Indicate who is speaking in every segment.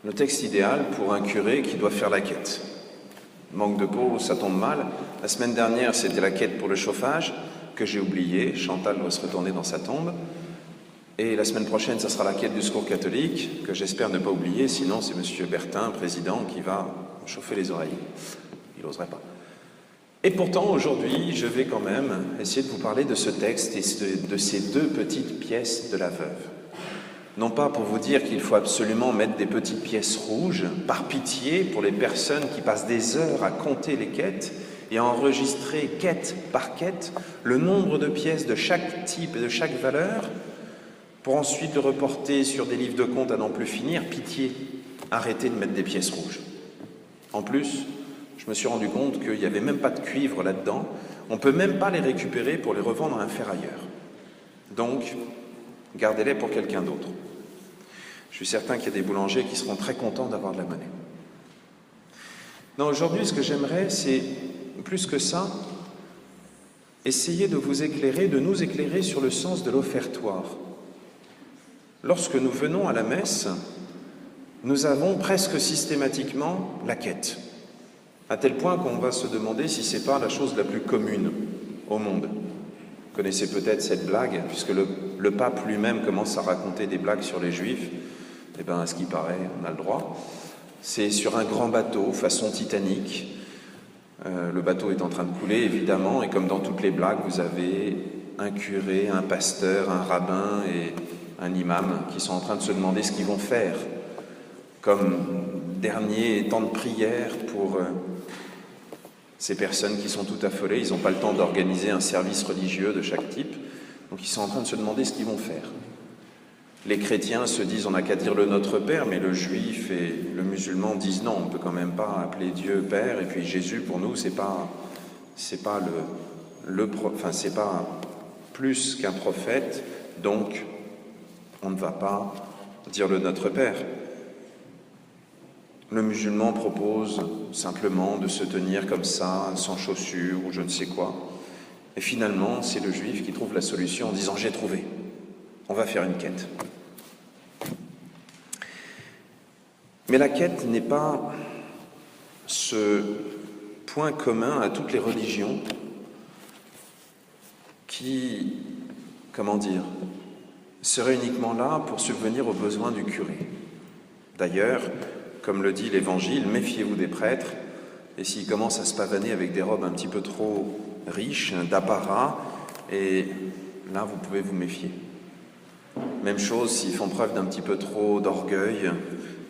Speaker 1: Le texte idéal pour un curé qui doit faire la quête. Manque de peau, ça tombe mal. La semaine dernière, c'était la quête pour le chauffage, que j'ai oublié. Chantal doit se retourner dans sa tombe. Et la semaine prochaine, ça sera la quête du secours catholique, que j'espère ne pas oublier, sinon c'est M. Bertin, président, qui va chauffer les oreilles. Il n'oserait pas. Et pourtant, aujourd'hui, je vais quand même essayer de vous parler de ce texte et de ces deux petites pièces de la veuve. Non pas pour vous dire qu'il faut absolument mettre des petites pièces rouges, par pitié pour les personnes qui passent des heures à compter les quêtes et à enregistrer quête par quête le nombre de pièces de chaque type et de chaque valeur, pour ensuite le reporter sur des livres de comptes à n'en plus finir. Pitié, arrêtez de mettre des pièces rouges. En plus, je me suis rendu compte qu'il n'y avait même pas de cuivre là-dedans. On ne peut même pas les récupérer pour les revendre à un ferrailleur. Donc, gardez-les pour quelqu'un d'autre. Je suis certain qu'il y a des boulangers qui seront très contents d'avoir de la monnaie. Non, aujourd'hui, ce que j'aimerais, c'est, plus que ça, essayer de vous éclairer, de nous éclairer sur le sens de l'offertoire. Lorsque nous venons à la messe, nous avons presque systématiquement la quête, à tel point qu'on va se demander si ce n'est pas la chose la plus commune au monde. Vous connaissez peut-être cette blague, puisque le pape lui-même commence à raconter des blagues sur les Juifs. Eh bien, à ce qui paraît, on a le droit. C'est sur un grand bateau, façon Titanic. Le bateau est en train de couler, évidemment, et comme dans toutes les blagues, vous avez un curé, un pasteur, un rabbin et un imam qui sont en train de se demander ce qu'ils vont faire comme dernier temps de prière pour ces personnes qui sont tout affolées. Ils n'ont pas le temps d'organiser un service religieux de chaque type, donc ils sont en train de se demander ce qu'ils vont faire. Les chrétiens se disent on n'a qu'à dire le Notre Père, mais le juif et le musulman disent non, on ne peut quand même pas appeler Dieu Père, et puis Jésus pour nous c'est pas plus qu'un prophète, donc on ne va pas dire le Notre Père. Le musulman propose simplement de se tenir comme ça, sans chaussures ou je ne sais quoi. Et finalement, c'est le juif qui trouve la solution en disant « j'ai trouvé, on va faire une quête ». Mais la quête n'est pas ce point commun à toutes les religions qui, serait uniquement là pour subvenir aux besoins du curé. D'ailleurs, comme le dit l'Évangile, méfiez-vous des prêtres, et s'ils commencent à se pavaner avec des robes un petit peu trop riches, d'apparat, et là vous pouvez vous méfier. Même chose s'ils font preuve d'un petit peu trop d'orgueil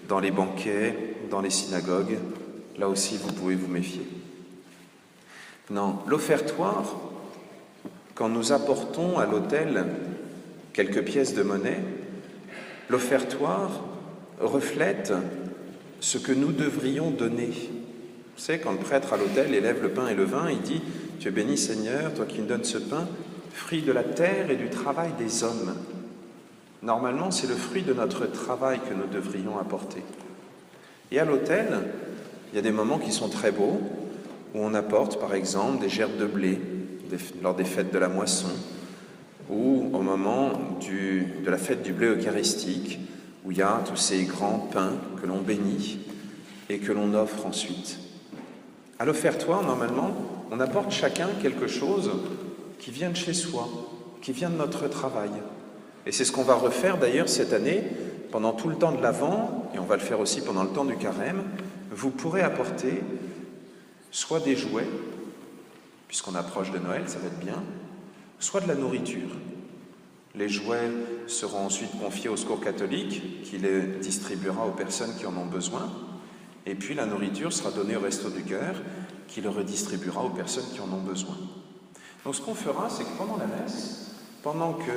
Speaker 1: dans les banquets, dans les synagogues, là aussi vous pouvez vous méfier. Non, l'offertoire, quand nous apportons à l'autel quelques pièces de monnaie, l'offertoire reflète ce que nous devrions donner. Vous savez, quand le prêtre à l'autel élève le pain et le vin, il dit « Tu es béni Seigneur, toi qui me donnes ce pain, fruit de la terre et du travail des hommes. » Normalement, c'est le fruit de notre travail que nous devrions apporter. Et à l'autel, il y a des moments qui sont très beaux, où on apporte par exemple des gerbes de blé lors des fêtes de la moisson, ou au moment de la fête du blé eucharistique, où il y a tous ces grands pains que l'on bénit et que l'on offre ensuite. À l'offertoire, normalement, on apporte chacun quelque chose qui vient de chez soi, qui vient de notre travail. Et c'est ce qu'on va refaire d'ailleurs cette année, pendant tout le temps de l'Avent, et on va le faire aussi pendant le temps du Carême. Vous pourrez apporter soit des jouets, puisqu'on approche de Noël, ça va être bien, soit de la nourriture. Les jouets seront ensuite confiés au Secours catholique, qui les distribuera aux personnes qui en ont besoin, et puis la nourriture sera donnée au Resto du Cœur, qui le redistribuera aux personnes qui en ont besoin. Donc ce qu'on fera, c'est que pendant la messe, pendant que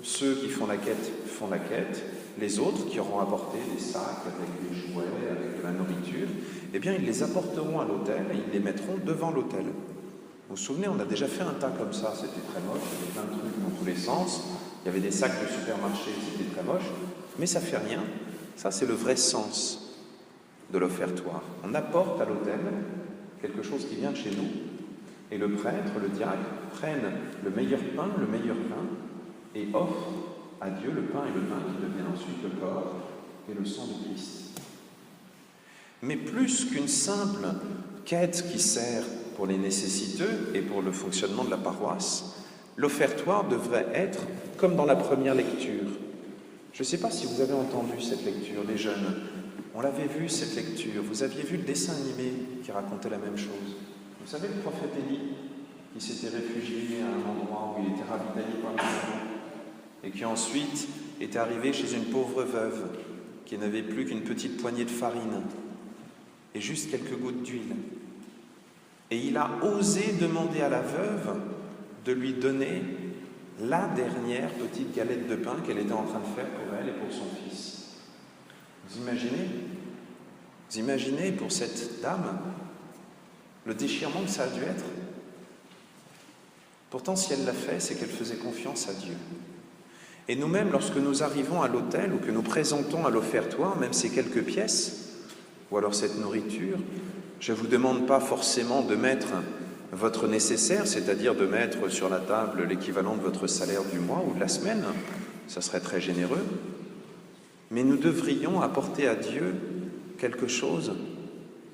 Speaker 1: ceux qui font la quête, les autres qui auront apporté des sacs avec des jouets, avec de la nourriture, eh bien ils les apporteront à l'autel et ils les mettront devant l'autel. Vous vous souvenez, on a déjà fait un tas comme ça, c'était très moche, il y avait plein de trucs dans tous les sens, il y avait des sacs de supermarché, c'était très moche, mais ça fait rien. Ça, c'est le vrai sens de l'offertoire. On apporte à l'autel quelque chose qui vient de chez nous, et le prêtre, le diacre, prennent le meilleur pain, le meilleur vin, et offrent à Dieu le pain et le vin qui deviennent ensuite le corps et le sang de Christ. Mais plus qu'une simple quête qui sert pour les nécessiteux et pour le fonctionnement de la paroisse, l'offertoire devrait être comme dans la première lecture. Je ne sais pas si vous avez entendu cette lecture, les jeunes. On l'avait vu, cette lecture. Vous aviez vu le dessin animé qui racontait la même chose. Vous savez, le prophète Élie, qui s'était réfugié à un endroit où il était ravitaillé par les gens, et qui ensuite était arrivé chez une pauvre veuve qui n'avait plus qu'une petite poignée de farine et juste quelques gouttes d'huile. Et il a osé demander à la veuve de lui donner la dernière petite galette de pain qu'elle était en train de faire pour elle et pour son fils. Vous imaginez pour cette dame le déchirement que ça a dû être. Pourtant, si elle l'a fait, c'est qu'elle faisait confiance à Dieu. Et nous-mêmes, lorsque nous arrivons à l'autel ou que nous présentons à l'offertoire, même ces quelques pièces, ou alors cette nourriture, je ne vous demande pas forcément de mettre votre nécessaire, c'est-à-dire de mettre sur la table l'équivalent de votre salaire du mois ou de la semaine, ça serait très généreux, mais nous devrions apporter à Dieu quelque chose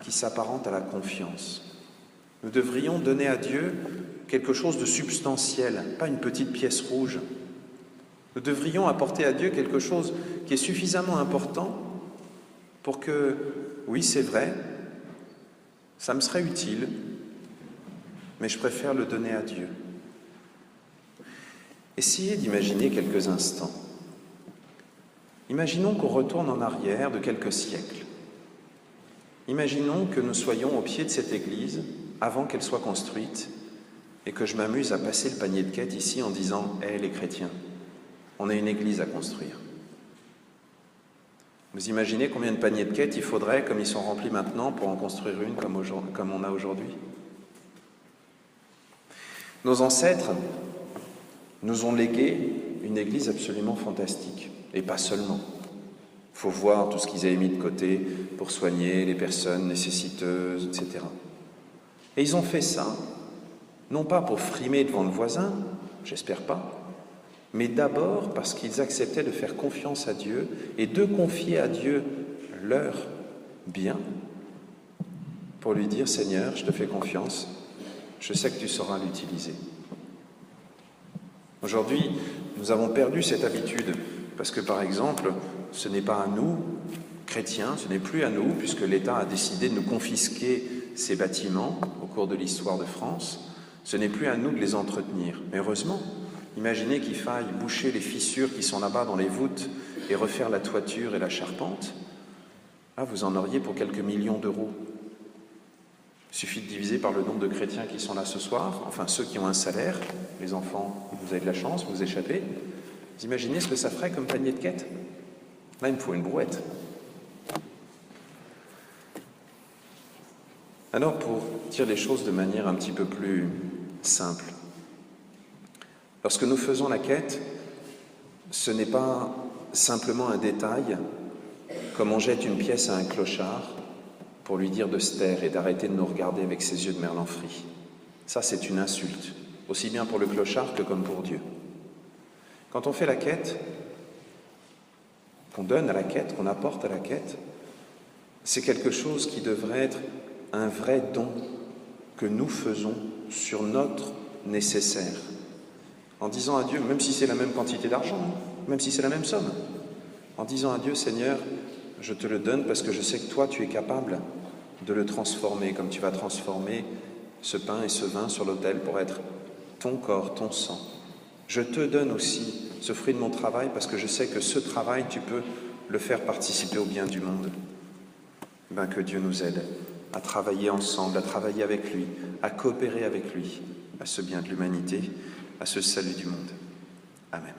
Speaker 1: qui s'apparente à la confiance. Nous devrions donner à Dieu quelque chose de substantiel, pas une petite pièce rouge. Nous devrions apporter à Dieu quelque chose qui est suffisamment important pour que, oui, c'est vrai, ça me serait utile, mais je préfère le donner à Dieu. Essayez d'imaginer quelques instants. Imaginons qu'on retourne en arrière de quelques siècles. Imaginons que nous soyons au pied de cette église avant qu'elle soit construite et que je m'amuse à passer le panier de quêtes ici en disant « Hé, les chrétiens, on a une église à construire ». Vous imaginez combien de paniers de quêtes il faudrait, comme ils sont remplis maintenant, pour en construire une comme on a aujourd'hui? Nos ancêtres nous ont légué une église absolument fantastique, et pas seulement. Il faut voir tout ce qu'ils avaient mis de côté pour soigner les personnes nécessiteuses, etc. Et ils ont fait ça, non pas pour frimer devant le voisin, j'espère pas, mais d'abord parce qu'ils acceptaient de faire confiance à Dieu et de confier à Dieu leur bien pour lui dire « Seigneur, je te fais confiance, je sais que tu sauras l'utiliser ». Aujourd'hui, nous avons perdu cette habitude parce que, par exemple, ce n'est pas à nous, chrétiens, ce n'est plus à nous, puisque l'État a décidé de nous confisquer ces bâtiments au cours de l'histoire de France, ce n'est plus à nous de les entretenir. Mais heureusement, imaginez qu'il faille boucher les fissures qui sont là-bas dans les voûtes et refaire la toiture et la charpente. Là, vous en auriez pour quelques millions d'euros. Il suffit de diviser par le nombre de chrétiens qui sont là ce soir, enfin ceux qui ont un salaire, les enfants, vous avez de la chance, vous échappez. Vous imaginez ce que ça ferait comme panier de quêtes? Là, il me faut une brouette. Alors, pour dire les choses de manière un petit peu plus simple, lorsque nous faisons la quête, ce n'est pas simplement un détail, comme on jette une pièce à un clochard pour lui dire de se taire et d'arrêter de nous regarder avec ses yeux de merlan-frit. Ça, c'est une insulte, aussi bien pour le clochard que comme pour Dieu. Quand on fait la quête, qu'on donne à la quête, qu'on apporte à la quête, c'est quelque chose qui devrait être un vrai don que nous faisons sur notre nécessaire. En disant à Dieu, même si c'est la même quantité d'argent, même si c'est la même somme, en disant à Dieu, Seigneur, je te le donne parce que je sais que toi, tu es capable de le transformer, comme tu vas transformer ce pain et ce vin sur l'autel pour être ton corps, ton sang. Je te donne aussi ce fruit de mon travail parce que je sais que ce travail, tu peux le faire participer au bien du monde. Que Dieu nous aide à travailler ensemble, à travailler avec lui, à coopérer avec lui, à ce bien de l'humanité, à ce salut du monde. Amen.